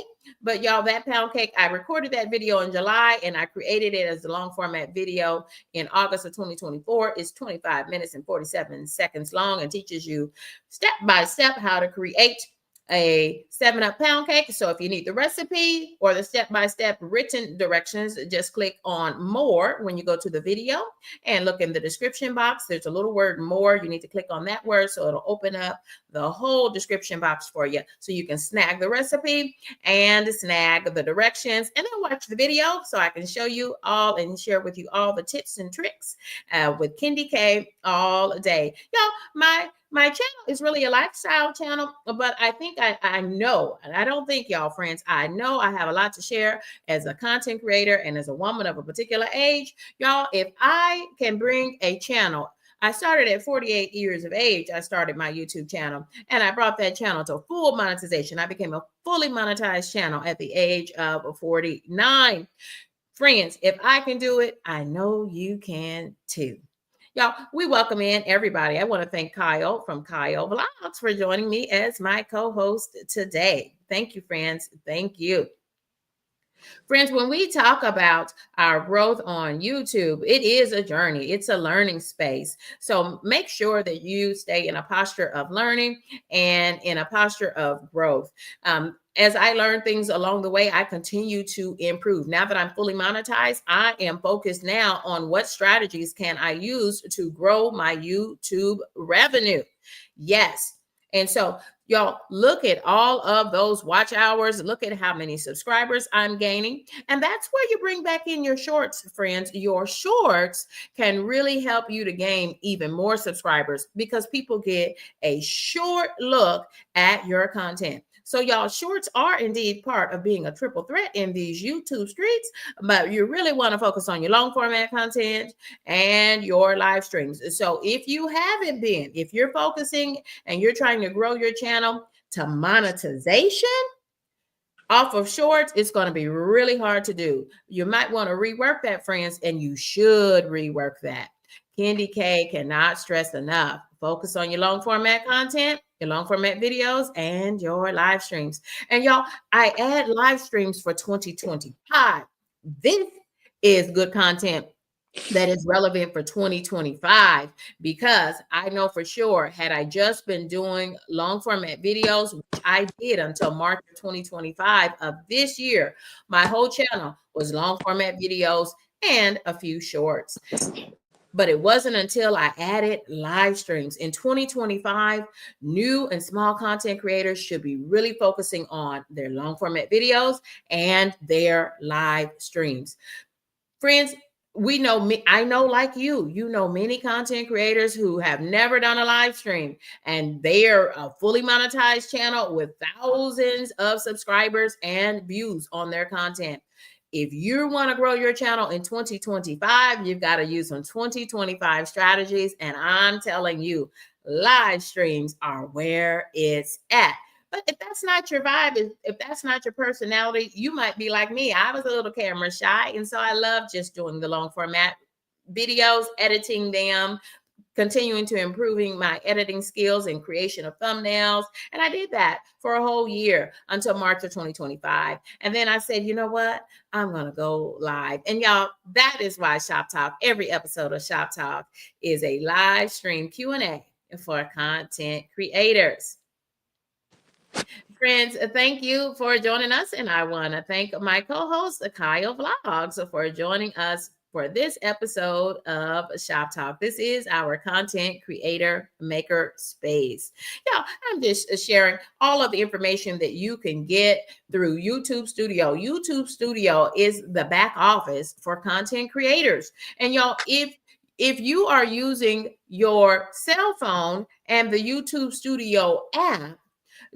but y'all, that pound cake, I recorded that video in July and I created it as a long format video in August of 2024. It's 25 minutes and 47 seconds long and teaches you step by step how to create a 7-up pound cake. So if you need the recipe or the step-by-step written directions, just click on more when you go to the video and look in the description box. There's a little word more. You need to click on that word so it'll open up the whole description box for you so you can snag the recipe and snag the directions and then watch the video so I can show you all and share with you all the tips and tricks with Kendi K all day. Y'all, my channel is really a lifestyle channel, but I think I know, and I don't think y'all friends, I know I have a lot to share as a content creator and as a woman of a particular age. Y'all, if I can bring a channel, I started at 48 years of age. I started my YouTube channel and I brought that channel to full monetization. I became a fully monetized channel at the age of 49. Friends, if I can do it, I know you can too. Y'all, we welcome in everybody. I want to thank Kyle from Kyle Vlogs for joining me as my co-host today. Thank you, friends. Thank you. Friends, when we talk about our growth on YouTube, it is a journey. It's a learning space. So make sure that you stay in a posture of learning and in a posture of growth. As I learn things along the way, I continue to improve. Now that I'm fully monetized, I am focused now on what strategies can I use to grow my YouTube revenue. Yes. And so y'all, look at all of those watch hours. Look at how many subscribers I'm gaining. And that's where you bring back in your shorts, friends. Your shorts can really help you to gain even more subscribers because people get a short look at your content. So y'all, shorts are indeed part of being a triple threat in these YouTube streets, but you really want to focus on your long format content and your live streams. So if you haven't been, if you're focusing and you're trying to grow your channel to monetization off of shorts, it's going to be really hard to do. You might want to rework that, friends, and you should rework that. Kendi K cannot stress enough. Focus on your long format content, your long format videos, and your live streams. And y'all, I add live streams for 2025. This is good content that is relevant for 2025 because I know for sure had I just been doing long format videos, which I did until March of 2025 of this year, my whole channel was long format videos and a few shorts. But it wasn't until I added live streams. In 2025, new and small content creators should be really focusing on their long format videos and their live streams. Friends, we know me, I know like you know many content creators who have never done a live stream and they're a fully monetized channel with thousands of subscribers and views on their content. If you want to grow your channel in 2025, you've got to use some 2025 strategies. And I'm telling you, live streams are where it's at. But if that's not your vibe, if that's not your personality, you might be like me. I was a little camera shy. And so I love just doing the long format videos, editing them, continuing to improving my editing skills and creation of thumbnails. And I did that for a whole year until March of 2025. And then I said, you know what? I'm going to go live. And y'all, that is why Shop Talk, every episode of Shop Talk is a live stream Q&A for content creators. Friends, thank you for joining us. And I want to thank my co-host, Kyle Vlogs, for joining us for this episode of Shop Talk. This is our content creator maker space. Yeah, I'm just sharing all of the information that you can get through YouTube Studio. YouTube Studio is the back office for content creators. And y'all, if you are using your cell phone and the YouTube Studio app,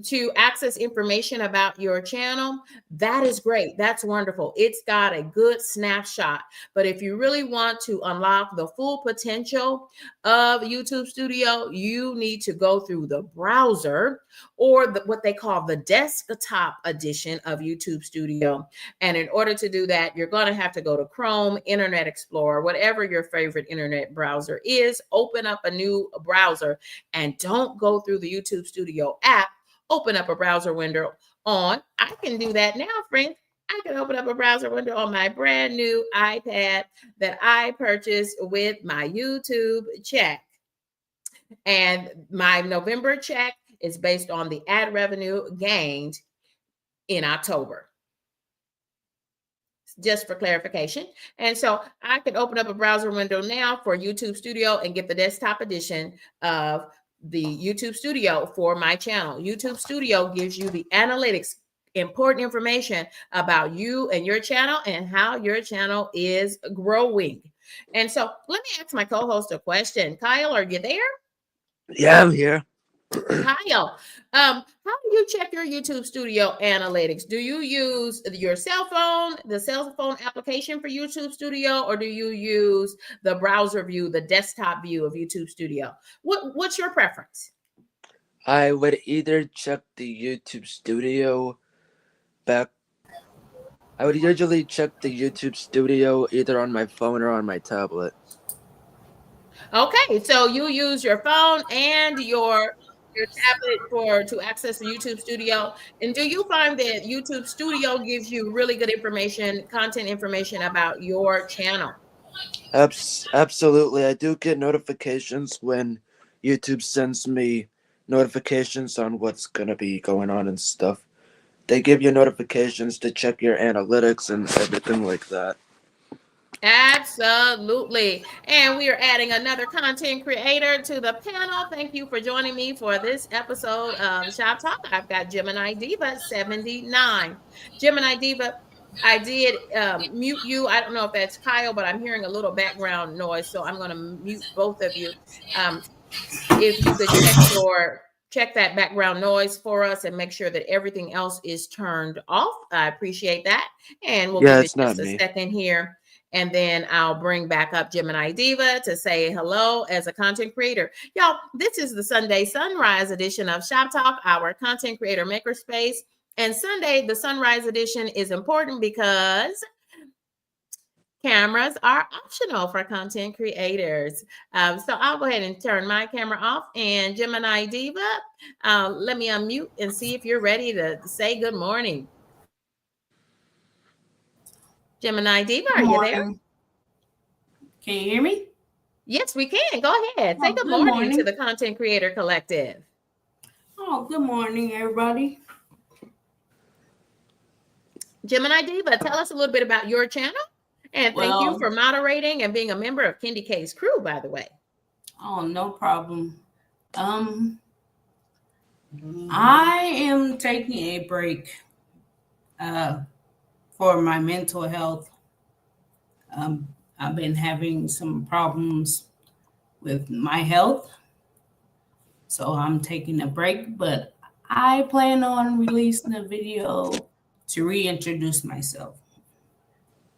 to access information about your channel, that is great. That's wonderful. It's got a good snapshot. But if you really want to unlock the full potential of YouTube Studio, you need to go through the browser or what they call the desktop edition of YouTube Studio. And in order to do that, you're going to have to go to Chrome, Internet Explorer, whatever your favorite internet browser is. Open up a new browser and don't go through the YouTube Studio app. Open up a browser window I can do that now, friends. I can open up a browser window on my brand new iPad that I purchased with my YouTube check. And my November check is based on the ad revenue gained in October. Just for clarification. And so I can open up a browser window now for YouTube Studio and get the desktop edition of the YouTube Studio for my channel. YouTube Studio gives you the analytics, important information about you and your channel and how your channel is growing. And so let me ask my co-host a question. Kyle, are you there? Yeah, I'm here. Kyle, how do you check your YouTube Studio analytics? Do you use your cell phone, the cell phone application for YouTube Studio, or do you use the browser view, the desktop view of YouTube Studio? What's your preference? I would either check the YouTube Studio back. I would usually check the YouTube Studio either on my phone or on my tablet. Okay, so you use your phone and your tablet to access the YouTube Studio. And do you find that YouTube Studio gives you really good information, content information about your channel? Absolutely. I do get notifications when YouTube sends me notifications on what's going to be going on and stuff. They give you notifications to check your analytics and everything like that. Absolutely. And we are adding another content creator to the panel. Thank you for joining me for this episode of Shop Talk. I've got Gemini Diva 79. Gemini Diva, I did mute you. I don't know if that's Kyle, but I'm hearing a little background noise, so I'm going to mute both of you. If you could check that background noise for us and make sure that everything else is turned off, I appreciate that. And we'll give it just a second here. And then I'll bring back up Gemini Diva to say hello as a content creator. Y'all, this is the Sunday Sunrise edition of Shop Talk, our content creator makerspace. And Sunday, the Sunrise edition is important because cameras are optional for content creators. So I'll go ahead and turn my camera off. And Gemini Diva, let me unmute and see if you're ready to say good morning. Gemini Diva, are you there? Can you hear me? Yes, we can. Go ahead. Say good morning to the Content Creator Collective. Oh, good morning, everybody. Gemini Diva, tell us a little bit about your channel. And thank you for moderating and being a member of Kendi K's crew, by the way. Oh, no problem. I am taking a break for my mental health. I've been having some problems with my health, so I'm taking a break, but I plan on releasing a video to reintroduce myself.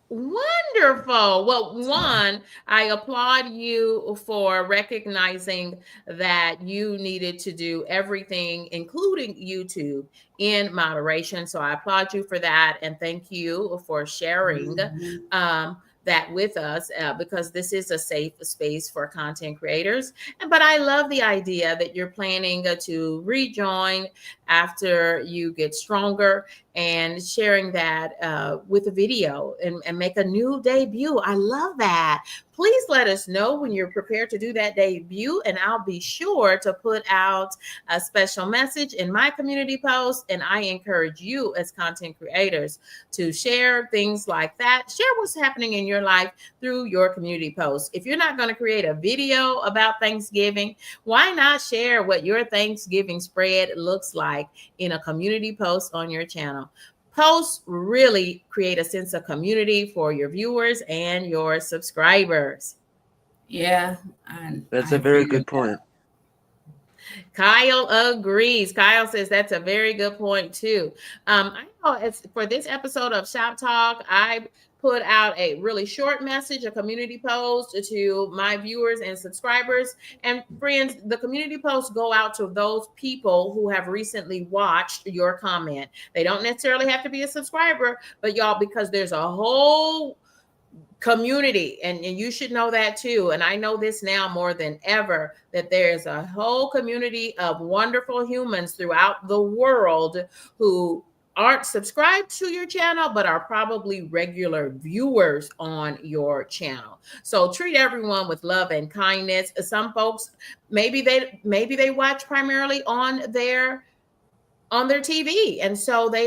Wonderful. Well, one, I applaud you for recognizing that you needed to do everything, including YouTube, in moderation. So I applaud you for that. And thank you for sharing that with us because this is a safe space for content creators. But I love the idea that you're planning to rejoin after you get stronger and sharing that with a video and make a new debut. I love that. Please let us know when you're prepared to do that debut, and I'll be sure to put out a special message in my community post. And I encourage you as content creators to share things like that. Share what's happening in your life through your community posts. If you're not going to create a video about Thanksgiving, why not share what your Thanksgiving spread looks like in a community post on your channel? Posts really create a sense of community for your viewers and your subscribers. Yeah. That's a very good point. Kyle agrees. Kyle says that's a very good point too. I know it's for this episode of Shop Talk, I put out a really short message, a community post to my viewers and subscribers and friends. The community posts go out to those people who have recently watched your comment. They don't necessarily have to be a subscriber, but y'all, because there's a whole community, and you should know that too, and I know this now more than ever, that there's a whole community of wonderful humans throughout the world who aren't subscribed to your channel but are probably regular viewers on your channel. So treat everyone with love and kindness. Some folks, maybe they watch primarily on their TV, and so they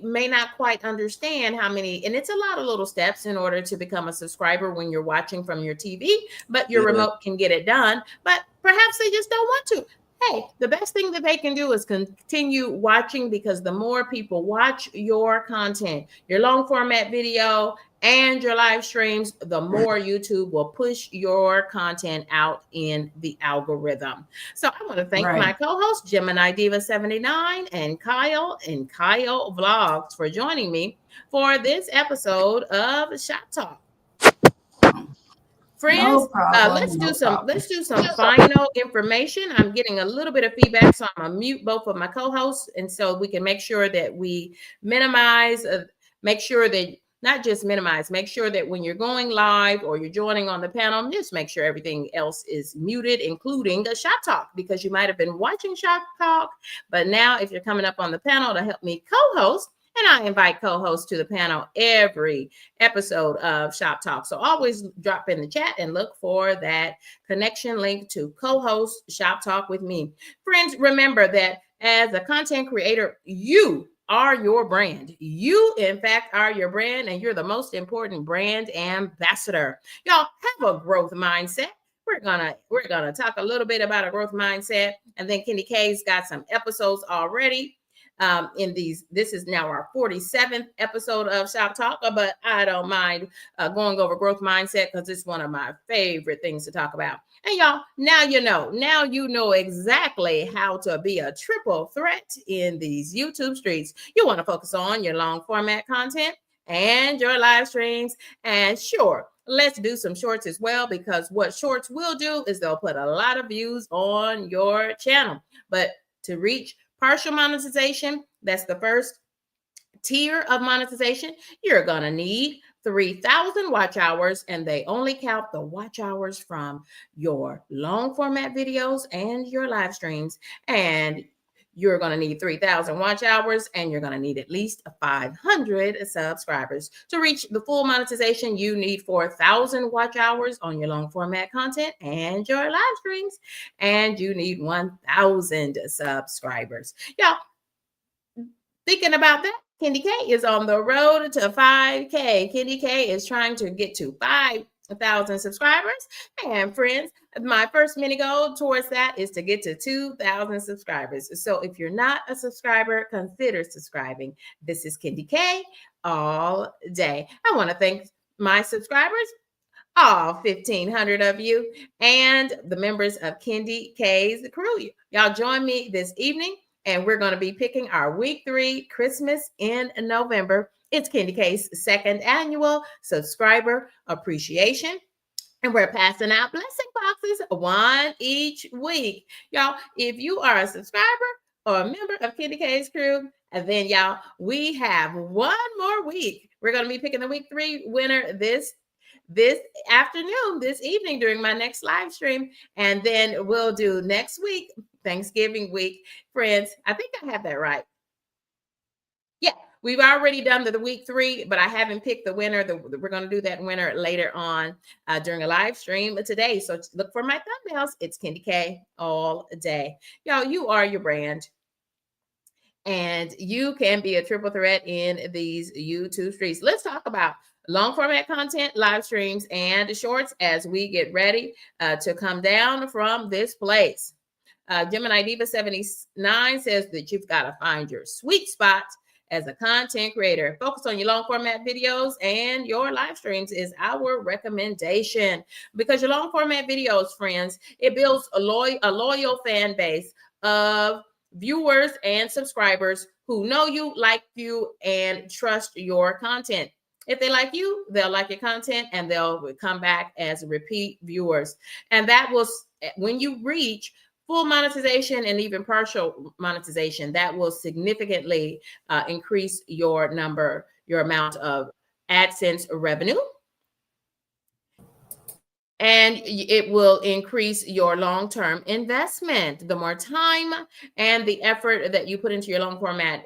may not quite understand how many, and it's a lot of little steps in order to become a subscriber when you're watching from your TV, but your remote can get it done, but perhaps they just don't want to. Hey, the best thing that they can do is continue watching, because the more people watch your content, your long format video and your live streams, the more YouTube will push your content out in the algorithm. So I want to thank my co-host, Gemini Diva 79, and Kyle Vlogs for joining me for this episode of Shop Talk. Friends, let's do some final information. I'm getting a little bit of feedback, so I'm gonna mute both of my co-hosts, and so we can make sure that we minimize, make sure that not just minimize, make sure that when you're going live or you're joining on the panel, just make sure everything else is muted, including the Shop Talk, because you might have been watching Shop Talk, but now if you're coming up on the panel to help me co-host, and I invite co-hosts to the panel every episode of Shop Talk. So always drop in the chat and look for that connection link to co-host Shop Talk with me. Friends, remember that as a content creator, you are your brand. You, in fact, are your brand, and you're the most important brand ambassador. Y'all have a growth mindset. We're gonna talk a little bit about a growth mindset, and then Kenny K's got some episodes already. This is now our 47th episode of Shop Talk, but I don't mind going over growth mindset because it's one of my favorite things to talk about. And y'all, now you know exactly how to be a triple threat in these YouTube streets. You want to focus on your long format content and your live streams, and sure, let's do some shorts as well, because what shorts will do is they'll put a lot of views on your channel. But to reach partial monetization, that's the first tier of monetization, you're going to need 3,000 watch hours, and they only count the watch hours from your long format videos and your live streams. And you're going to need 3,000 watch hours, and you're going to need at least 500 subscribers. To reach the full monetization, you need 4,000 watch hours on your long format content and your live streams, and you need 1,000 subscribers. Y'all, thinking about that, Kenny K is on the road to 5K. Kenny K is trying to get to 5,000 subscribers. And friends, my first mini goal towards that is to get to 2,000 subscribers. So if you're not a subscriber, consider subscribing. This is Kendi K all day. I want to thank my subscribers, all 1,500 of you, and the members of Kendi K's crew. Y'all join me this evening, and we're going to be picking our week 3 Christmas in November. It's Kendi K's second annual subscriber appreciation, and we're passing out blessing boxes, one each week. Y'all, if you are a subscriber or a member of Kendi K's crew, and then y'all, we have one more week. We're going to be picking the week 3 winner this afternoon, this evening during my next live stream. And then we'll do next week, Thanksgiving week. Friends, I think I have that right. Yeah, we've already done the week 3, but I haven't picked the winner. We're going to do that winner later on during a live stream today. So look for my thumbnails. It's Kendi K all day. Y'all, you are your brand, and you can be a triple threat in these YouTube streets. Let's talk about long format content, live streams, and shorts as we get ready to come down from this place. Gemini Diva 79 says that you've got to find your sweet spot as a content creator. Focus on your long format videos and your live streams is our recommendation, because your long format videos, friends, it builds a loyal fan base of viewers and subscribers who know you, like you, and trust your content. If they like you, they'll like your content and they'll come back as repeat viewers. And that will, when you reach full monetization and even partial monetization, that will significantly increase your amount of AdSense revenue. And it will increase your long-term investment. The more time and the effort that you put into your long format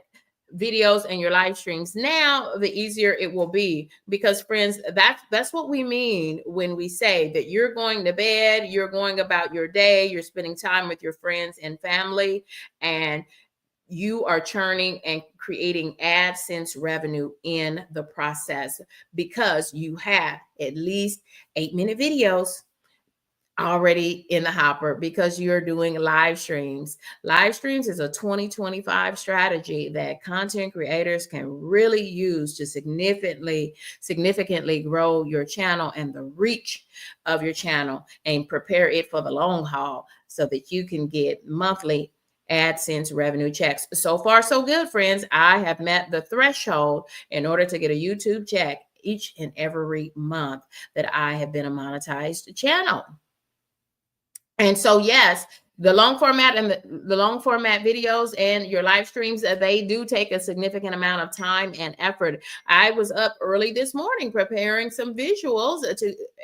videos and your live streams now, the easier it will be. Because friends, that's what we mean when we say that you're going to bed, you're going about your day, you're spending time with your friends and family, and you are churning and creating AdSense revenue in the process, because you have at least 8-minute videos already in the hopper, because you're doing live streams. Live streams is a 2025 strategy that content creators can really use to significantly grow your channel and the reach of your channel, and prepare it for the long haul so that you can get monthly AdSense revenue checks. So far, so good, friends. I have met the threshold in order to get a YouTube check each and every month that I have been a monetized channel. And so, yes, the long format and the long format videos and your live streams, they do take a significant amount of time and effort. I was up early this morning preparing some visuals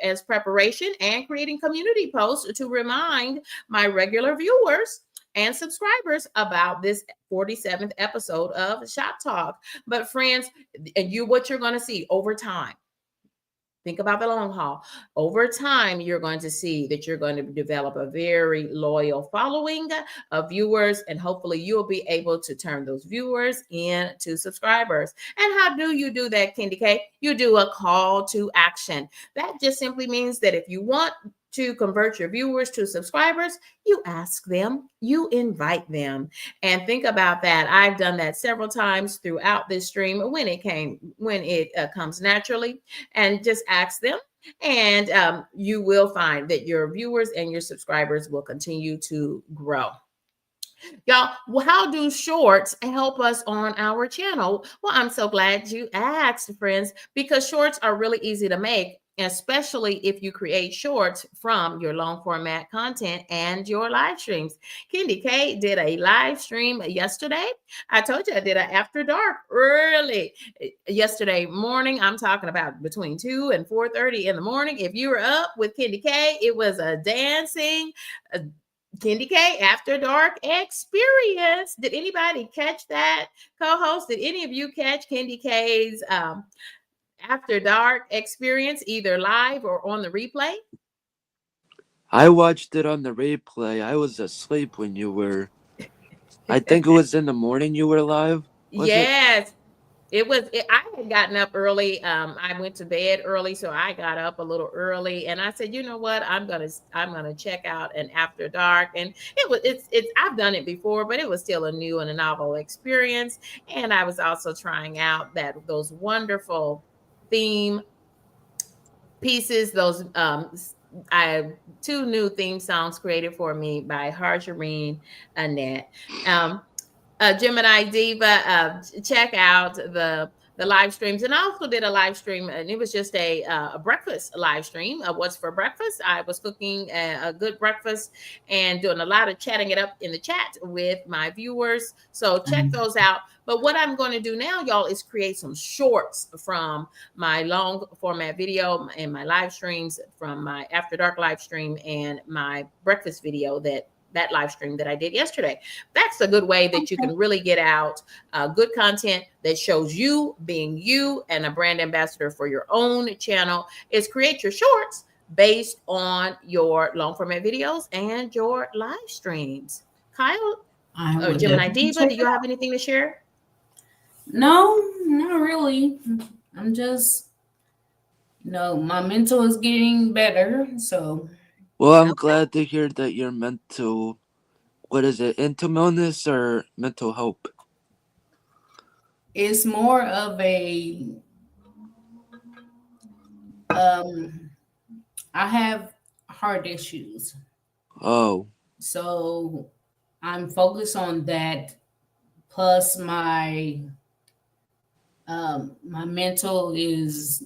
as preparation and creating community posts to remind my regular viewers and subscribers about this 47th episode of Shop Talk. But friends, what you're going to see over time, think about the long haul. Over time, you're going to see that you're going to develop a very loyal following of viewers, and hopefully you'll be able to turn those viewers into subscribers. And how do you do that, Candy K? You do a call to action. That just simply means that if you want to convert your viewers to subscribers, you ask them, you invite them. And think about that. I've done that several times throughout this stream when it comes naturally, and just ask them. And you will find that your viewers and your subscribers will continue to grow. Y'all, how do shorts help us on our channel? Well, I'm so glad you asked, friends, because shorts are really easy to make, especially if you create shorts from your long format content and your live streams. Candy K did a live stream yesterday. I told you I did an after dark early yesterday morning. I'm talking about between 2 and 4:30 in the morning. If you were up with Candy K, it was a dancing Candy K After Dark experience. Did anybody catch that? Co-host, did any of you catch Candy K's After Dark experience, either live or on the replay? I watched it on the replay. I was asleep when you were. I think it was in the morning you were live. Yes. I had gotten up early. I went to bed early, so I got up a little early, and I said, you know what, I'm gonna check out an After Dark. And I've done it before, but it was still a new and a novel experience. And I was also trying out those wonderful theme pieces, those two new theme songs created for me by Harjareen Annette. Gemini Diva, check out the live streams. And I also did a live stream, and it was just a breakfast live stream of what's for breakfast. I was cooking a good breakfast and doing a lot of chatting it up in the chat with my viewers. So check those out. But what I'm going to do now, y'all, is create some shorts from my long format video and my live streams, from my After Dark live stream and my breakfast video, that live stream that I did yesterday. That's a good way that you can really get out good content that shows you being you and a brand ambassador for your own channel, is create your shorts based on your long format videos and your live streams. Kyle or Gemini Diva, do you have anything to share? No, not really. I'm just, my mental is getting better. So, well, I'm glad to hear that your mental, what is it, mental illness or mental hope? It's more of a I have heart issues. Oh, So I'm focused on that, plus my mental is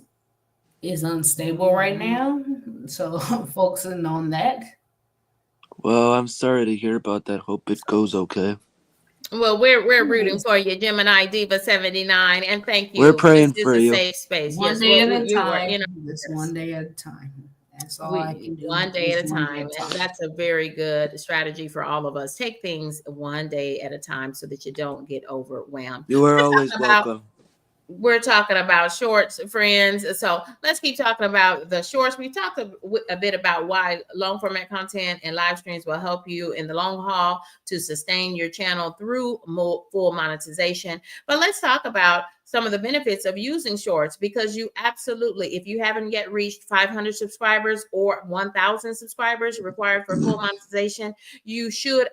unstable right now. So I'm focusing on that. well, I'm sorry to hear about that. Hope it goes okay. Well, we're rooting Yes. for you, Gemini Diva 79, and thank We're you. This praying is for a you. safe space. One Yes, day well, at a you were time. in Just our one day at a time. That's all I we can do. one day at Just a one day time, at a and time. that's a very good strategy for all of us. Take things one day at a time so that you don't get overwhelmed. You are always About welcome. we're talking about shorts, friends. So let's keep talking about the shorts. We talked a bit about why long format content and live streams will help you in the long haul to sustain your channel through full monetization. But let's talk about some of the benefits of using shorts, because you absolutely, if you haven't yet reached 500 subscribers or 1,000 subscribers required for full monetization, you should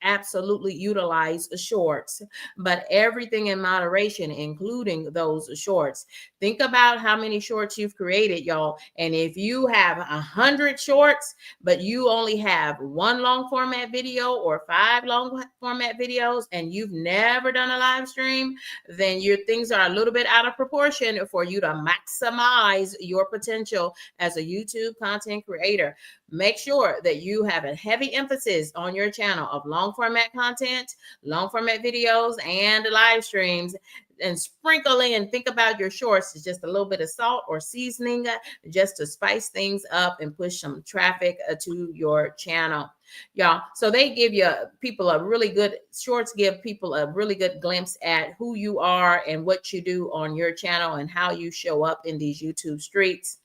absolutely utilize shorts, but everything in moderation, including those shorts. Think about how many shorts you've created, y'all. And if you have 100 shorts, but you only have one long format video or 5 long format videos, and you've never done a live stream, then your things are a little bit out of proportion for you to maximize your potential as a YouTube content creator. Make sure that you have a heavy emphasis on your channel of long format content, long format videos, and live streams, and sprinkle in, think about your shorts, just a little bit of salt or seasoning, just to spice things up and push some traffic to your channel, y'all. So they give people a really good, shorts give people a really good glimpse at who you are and what you do on your channel and how you show up in these YouTube streets.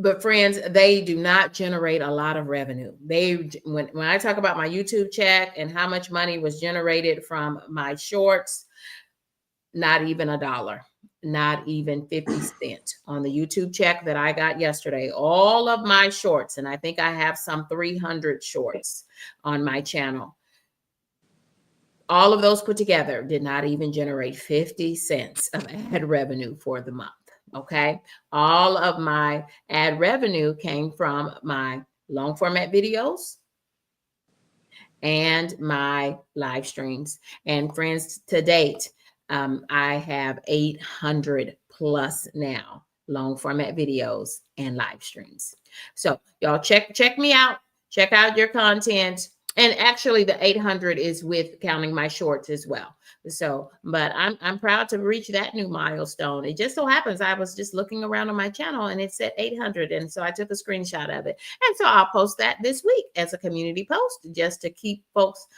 But friends, they do not generate a lot of revenue. When I talk about my YouTube check and how much money was generated from my shorts, not even $1, not even 50 cents on the YouTube check that I got yesterday. All of my shorts, and I think I have some 300 shorts on my channel. All of those put together did not even generate 50 cents of ad revenue for the month. Okay. All of my ad revenue came from my long format videos and my live streams. And friends, to date, I have 800 plus now long format videos and live streams. So y'all check me out. Check out your content. And actually, the 800 is with counting my shorts as well. So, but I'm proud to reach that new milestone. It just so happens I was just looking around on my channel and it said 800, and so I took a screenshot of it, and so I'll post that this week as a community post, just to keep folks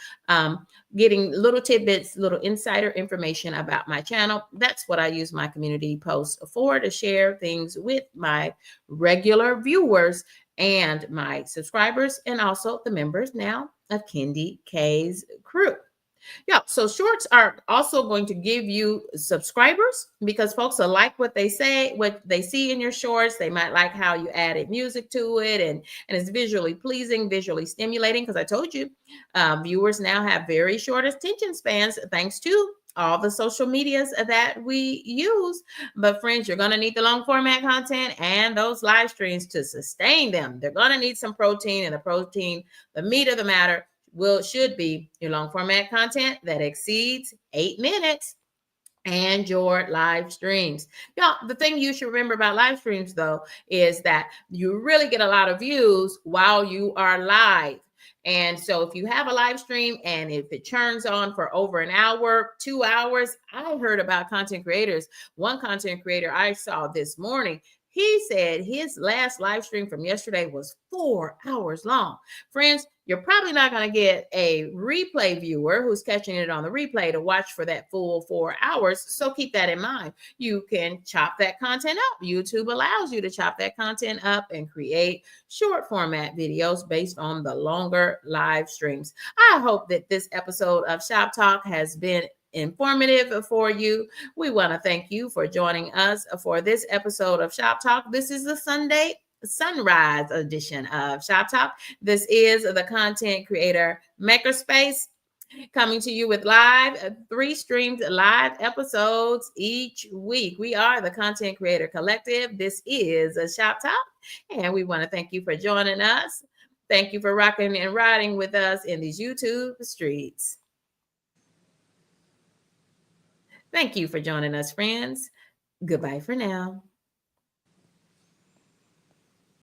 getting little tidbits, little insider information about my channel. That's what I use my community posts for, to share things with my regular viewers and my subscribers, and also the members now of Kendi K's crew. Yeah, so shorts are also going to give you subscribers, because folks will like what they say, what they see in your shorts. They might like how you added music to it, and it's visually pleasing, visually stimulating, because I told you viewers now have very short attention spans thanks to all the social medias that we use. But friends, you're going to need the long format content and those live streams to sustain them. They're going to need some protein, and the protein, the meat of the matter, should be your long format content that exceeds 8 minutes and your live streams. Y'all, the thing you should remember about live streams, though, is that you really get a lot of views while you are live. And so if you have a live stream and if it churns on for over an hour, 2 hours, I heard about content creators. One content creator I saw this morning, he said his last live stream from yesterday was 4 hours long. Friends, you're probably not going to get a replay viewer who's catching it on the replay to watch for that full 4 hours. So keep that in mind. You can chop that content up. YouTube allows you to chop that content up and create short format videos based on the longer live streams. I hope that this episode of Shop Talk has been informative for you. We want to thank you for joining us for this episode of Shop Talk. This is the Sunday sunrise edition of Shop Talk. This is the content creator makerspace. coming to you with three streamed live episodes each week. We are the Content Creator Collective. This is a Shop Talk, and we want to thank you for joining us. Thank you for rocking and riding with us in these YouTube streets. Thank you for joining us, friends. Goodbye for now.